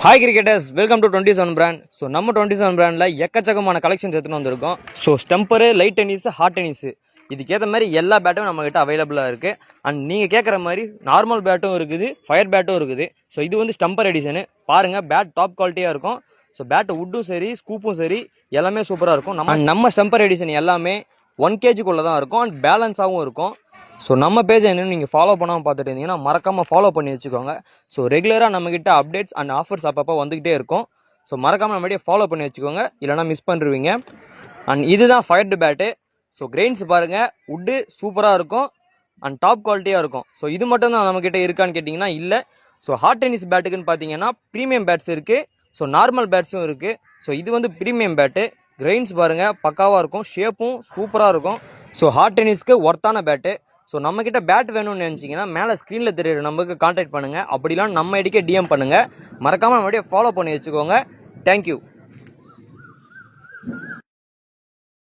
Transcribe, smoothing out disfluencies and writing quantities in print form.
Hi cricketers, welcome to 27 brand. So நம்ம 27 பிராண்டில் எக்கச்சக்கமான கலெக்ஷன்ஸ் எடுத்துன்னு வந்திருக்கோம். So stumper, light tennis, hard tennis, இதுக்கேற்ற மாதிரி எல்லா பேட்டும் நம்மகிட்ட அவைலபிளாக இருக்குது. அண்ட் நீங்கள் கேட்குற மாதிரி நார்மல் பேட்டும் இருக்குது, ஃபயர் பேட்டும் இருக்குது. ஸோ இது வந்து ஸ்டம்பர் எடிஷனு. பாருங்கள், பேட் டாப் குவாலிட்டியாக இருக்கும். ஸோ பேட் உட்டும் சரி, ஸ்கூப்பும் சரி, எல்லாமே சூப்பராக இருக்கும். நம்ம ஸ்டம்பர் எடிஷன் எல்லாமே 1 kgக்குள்ளே தான் இருக்கும் அண்ட் பேலன்ஸாகவும் இருக்கும். ஸோ நம்ம பேஜை என்னென்னு நீங்கள் ஃபாலோ பண்ணாமல் பார்த்துட்டு இருந்தீங்கன்னா மறக்காமல் ஃபாலோ பண்ணி வச்சுக்கோங்க. ஸோ ரெகுலராக நம்மக்கிட்ட அப்டேட்ஸ் அண்ட் ஆஃபர்ஸ் அப்பப்போ வந்துக்கிட்டே இருக்கும். ஸோ மறக்காமல் நம்மகிட்டே ஃபாலோ பண்ணி வச்சுக்கோங்க, இல்லைனா மிஸ் பண்ணிடுவீங்க. அண்ட் இதுதான் ஃபயர்டு பேட்டு. ஸோ கிரெயின்ஸ் பாருங்கள், உட்டு சூப்பராக இருக்கும் அண்ட் டாப் குவாலிட்டியாக இருக்கும். ஸோ இது மட்டும் தான் நம்மக்கிட்ட இருக்கான்னு கேட்டிங்கன்னா இல்லை. ஸோ ஹார்ட் டென்னிஸ் பேட்டுக்குன்னு பார்த்தீங்கன்னா ப்ரீமியம் பேட்ஸ் இருக்குது. ஸோ நார்மல் பேட்ஸும் இருக்குது. ஸோ இது வந்து ப்ரீமியம் பேட்டு. கிரெயின்ஸ் பாருங்கள், பக்காவாக இருக்கும், ஷேப்பும் சூப்பராக இருக்கும். ஸோ ஹார்ட் டென்னிஸ்க்கு ஒர்த்தான பேட்டு. ஸோ நம்மக்கிட்ட பேட் வேணும்னு நினச்சிங்கன்னா மேலே ஸ்க்ரீனில் தெரியுற நம்பருக்கு கான்டாக்ட் பண்ணுங்கள். அப்படிலாம் நம்ம ஐடிக்கே டிஎம் பண்ணுங்கள். மறக்காமல் நம்மளுடைய ஃபாலோ பண்ணி வச்சுக்கோங்க. தேங்க்யூ.